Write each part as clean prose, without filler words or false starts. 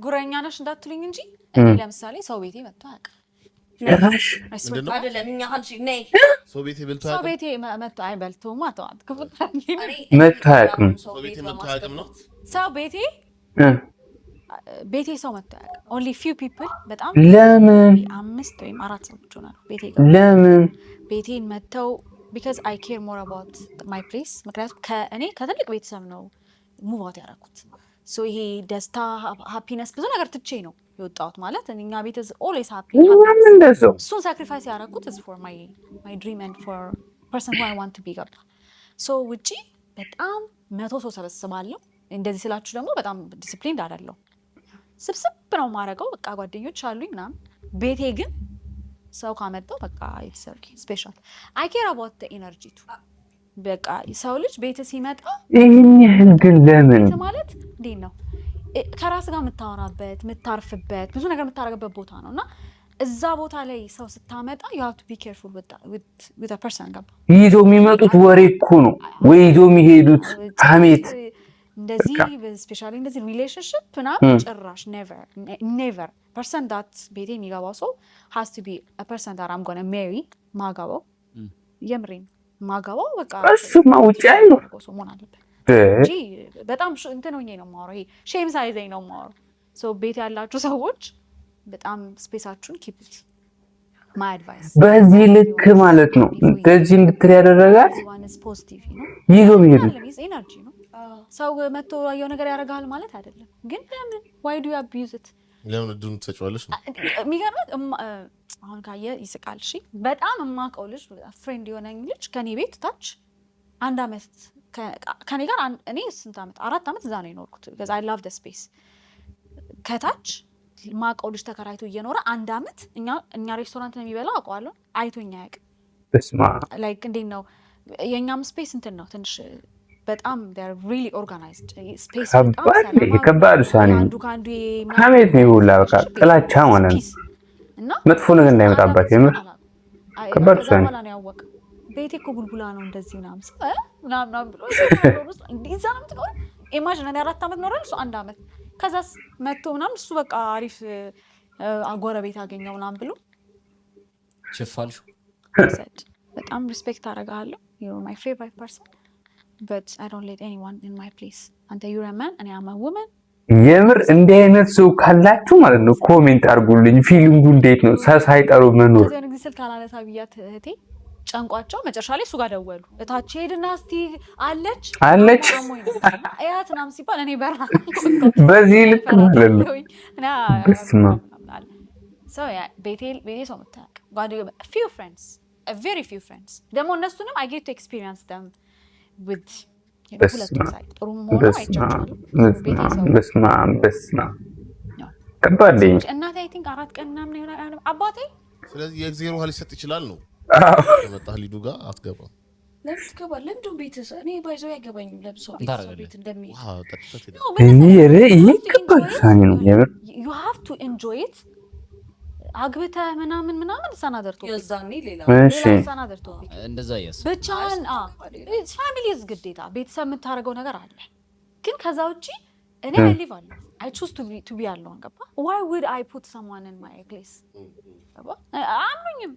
ጉረኛ ነሽ እንዳትሉኝ እንጂ እኔ ለምሳሌ ሰው ቤቴ መጥቶ አያውቅም። ጭራሽ አይደለም እኛ አንቺ ነይ ሰው ቤቴ በልቶ ሰው ቤቴ መጥቶ አይበልቶም አተዋት ክፉታኝ መጥቶ አያውቅም። ሰው ቤቴ መጥቶ አያውቅም ነው ሰው ቤቴ ሰው መጥቶ አያውቅም። only few people በጣም ለምን 5 ወይም 4 ሰዎች ሆናሉ ቤቴ ጋር ለምን ቤቴን መጥተው because I care more about my place ምክንያቱም ከእኔ ከትልቅ ቤተሰብ ነው ሙቭ አውት ያደረኩት ሶ ይሄ ደስታ ሃፒነስ ብዙ ነገር ትቼ ነው የወጣሁት ማለት እኛ ቤት is always happy እሱን ሳክሪፋይስ ያደረኩት is for my dream and for person who I want to be ገባ ሶ ውጪ በጣም 100 ሰው ሰበስባለሁ እንደዚህ ስላችሁ ደግሞ በጣም ዲሲፕሊን አይደለም ስብስብ ነው ማረገው በቃ ጓደኞች አሉኝ ምናምን ቤቴ ግን ሰው ካመጣው በቃ it's okay special I care about the energy too በቃ ሰው ልጅ ቤት ሲመጣ ይሄን ግን ለምን ማለት እንዴ ነው ከራስ ጋር የምታወራበት የምታርፍበት ብዙ ነገር የምታረጋበት ቦታ ነውና እዛ ቦታ ላይ ሰው ስታመጣ you have to be careful with a person ገባ ይዞ የሚመጡት ወሬ እኮ ነው ወይ ይዞ የሚሄዱት ሐሜት እንደዚህ ስፔሻሊ እንደዚህ ሪሌሽንሺፕ እና ጭራሽ never person that ቤቴ የሚገባው ሰው has to be a person that I'm going to marry ማጋባው የምሬን ማጋባው በቃ እሱማ ውጪ አይኖር ሰው መሆን አለበት እንጂ በጣም እንትን ሆኜ ነው የማወራው ይሄ ሼም ሳይዘኝ ነው የማወራው ሶ ቤት ያላችሁ ሰዎች በጣም ስፔሳችሁን keep it my advice በዚህ ልክ ማለት ነው እንደዚህ እንድትል ያደረጋት one is positive ይዞ የሚሄዱ ኤነርጂ ነው ሰው መጥቶ ያየው ነገር ያረጋል ማለት አይደለም ግን ለምን why do you abuse it ለምን ድን ተጫዋለሽ የሚገርምህ አሁን ካየ ይስቃል እሺ በጣም የማውቀው ልጅ ፍሬንድ የሆነኝ ልጅ ከኔ ቤት ታች አንድ አመት ከኔ ጋር እኔ ስንት አመት 4 አመት እዛ ነው የኖርኩት because I love the space ከታች ማውቀው ልጅ ተከራይቶ እየኖረ አንድ አመት እኛ ሬስቶራንት ነው የሚበላው አውቀዋለሁ አይቶኛ ያውቅ በስማ like እንዴት ነው የኛም ስፔስ እንትን ነው ትንሽ በጣም they are really organized space በጣም ከባድ ሳኒ ካሜት ነው ሁላ በቃ ጥላቻ ማለት ነው እና መጥፎ ነገር እንዳይመጣበት የምር ከባድ ሳኒ ነው ያወቀ ቤቴ እኮ ቡልቡላ ነው እንደዚህ ምናምን ብሎ እንደዛ ነው ተቆ ኢማጂን እኔ 4 አመት ኖረል እሱ 1 አመት ከዛስ መጥቶ ምናምን እሱ በቃ አሪፍ አጎረቤት አገኘው ምናምን ብሎ ቸፋልሽ በጣም ሪስፔክት አደርጋለሁ you are my favorite person but I don't let anyone in my place and you're a man and I am a woman የምር እንደ አይነት ሰው ካላችሁ ማለት ነው ኮሜንት አድርጉልኝ ፊሊንጉ እንዴት ነው ሳይጠሩ መኖር ዘን ጊዜ ስልክ አላነሳ ብያት እህቴ ጨንቋቸው መጨረሻ ላይ እሱ ጋር ደወሉ እታች ሄድና እስቲ አለች አያት ናም ሲባል እኔ በራ በዚህ ልክ ማለት ነው በስማ so yeah ቤቴ ሰው መጣቅ ጓደኞች few friends a very few friends ደግሞ እነሱንም I get to experience them with በስማ ከባድ ነው እናቴ I think 4 ቀን ምናምን ይሆናል አባቴ ስለዚህ የእግዚአብሔር ውሃ ሊሰጥ ይችላል ነው መጣህ ሊዱ ጋር አትገባም ለምትገባ ለምዶ ቤትስ እኔ ባይዞ ያገባኝም ለብሶ ቤት እንደሚ ውሃ ጠጥተት ይሄ ከባድ ሳኒ ነው you have to enjoy it አግብተ ምናምን ሰናደርቶ የዛኔ ሌላ ሰናደርቶ እንደዛ ያስ ብቻን ፋሚሊስ ግዴታ ቤተሰብ የምታረገው ነገር አለ ግን ከዛ ውጪ እኔ live አለ I choose to be alone ገባ why would I put someone in my place ገባ አምነኝም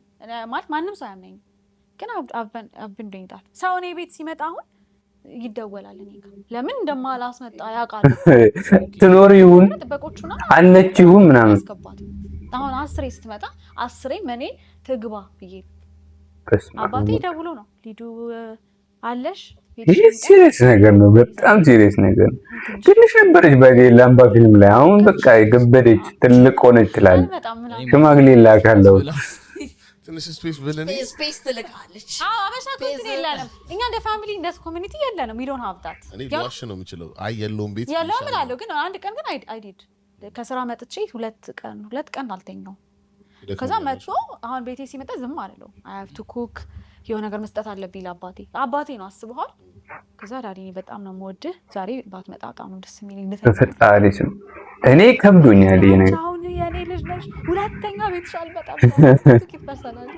ማለት ማንም ሰው ያምነኝ ግን I've been doing that ሰው እኔ ቤት ሲመጣ አሁን ይደወላል እኔ ጋር ለምን እንደማላስመጣ ያውቃል ትኖር ይሁን አለች ይሁን ምናምን አሁን 10 ስትመጣ 10 መኔ ትግባ ብዬ አባቴ ደውሎ ነው ሊዱ አለሽ ይሄ ሲሪየስ ነገር ነው በጣም ሲሪየስ ነገር ነው ትንሽ ነበረች በሌላምባ ፊልም ላይ አሁን በቃ የገበደች ትልቅ ሆነች ትላለች ሽማግሌ ላካለው ትንሽ ስፔስ ትልካለች አበሻ ኮንቲኔ የለንም እኛ እንደ ፋሚሊ እንደ ኮሚኒቲ የለንም we don't have that እኔ ዋሽ ነው የምችለው አይ የለውም ቤት ያለው ምናለው ግን አንድ ቀን ግን I did ከስራ መጥቼ 2 ቀን አልተኛው ከዛ መጥቶ አሁን ቤቴ ሲመጣ ዝም አለለው I have to cook የሆነ ነገር መስጠት አለብኝ ለአባቴ ነው አስበዋል ከዛ ዳዲኒ በጣም ነው የምወድህ ዛሬ ባትመጣ በጣም ነው ደስ የሚለኝ ተፈጣሪሽ እኔ ከብዶኛል ይሄ ነገር አሁን የኔ ልጅ ነሽ ሁለተኛ ቤትሻል በጣም ጥቂት ፐርሰናል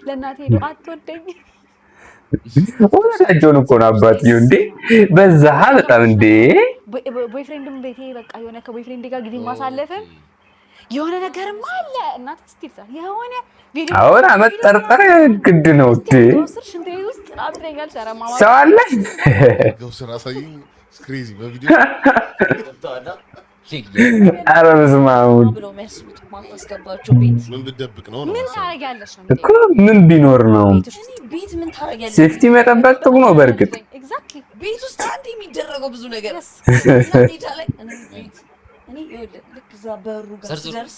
ለእናቴ ሄዶ አትወደኝ ወላጆን እኮ ነው አባትዬው እንዴ በዛ በጣም እንዴ ቦይፍሬንድም ቤቴ በቃ የሆነ ከቦይፍሬንድ ጋር ጊዜ ማሳለፍም የሆነ ነገርም አለ እናት ስቲል የሆነ ቪዲዮ አሁን መጠርጠር ግድ ነው እንዴ? ሽንት ቤት ውስጥ አብረኛል ሸረማ ሰው አለ ገውስራ ሳይኝ ክሬዚ በቪዲዮ ኧረ በስመ አብ ብለው የሚያስቡት ማስገባቸው ቤት ምን ብትደብቅ ነው ምን ታረጊያለሽ ነው እኮ ምን ቢኖር ነው ቤት ምን ታረጊያለሽ? ሴፍቲ መጠበቅ ጥሩ ነው። በእርግጥ ኤግዛክትሊ ቤት ውስጥ አንድ የሚደረገው ብዙ ነገር እኔ ልክ እዛ በሩ ጋር ስደርስ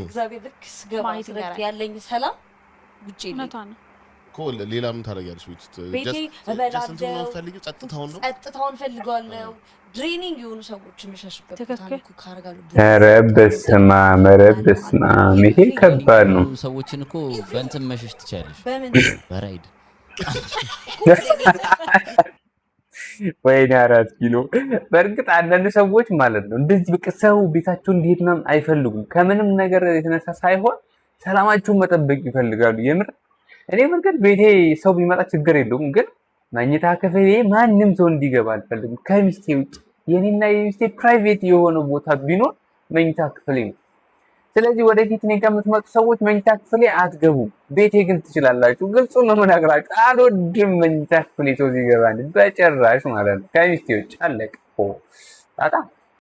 እግዚአብሔር ልክ ስገባ ያለኝ ሰላም ውጪ ኮል ሌላ ምን ታረጊያለሽ? ቤቴ እበላለሁ፣ ጸጥታውን ፈልጋለሁ። ድሬኒንግ የሆኑ ሰዎች የሚሸሽበት ቦታ ነው ካርጋለሁ። ኧረ በስመ አብ ኧረ በስመ አብ ይሄ ከባድ ነው። ሰዎችን እኮ በእንትን መሸሽ ትችያለሽ። በምን በራይድ ወይኔ 4 ኪሎ። በእርግጥ አንዳንድ ሰዎች ማለት ነው እንደዚህ በቃ ሰው ቤታቸው እንዲሄድ ምናምን አይፈልጉም። ከምንም ነገር የተነሳ ሳይሆን ሰላማቸውን መጠበቅ ይፈልጋሉ። የምር እኔ በእርግጥ ቤቴ ሰው ቢመጣ ችግር የለውም፣ ግን መኝታ ክፍሌ ማንም ሰው እንዲገባ አልፈልግም ከሚስቴ ውጭ። የኔና የሚስቴ ፕራይቬት የሆነ ቦታ ቢኖር መኝታ ክፍሌ ነው። ስለዚህ ወደፊት እኔ ጋር የምትመጡ ሰዎች መኝታ ክፍሌ አትገቡም። ቤቴ ግን ትችላላችሁ። ግልጹ ነው የምነግራችሁ። አልወድም መኝታ ክፍሌ ሰው ሲገባ በጭራሽ ማለት ነው። ከሚስቴ ውጭ አለቀ።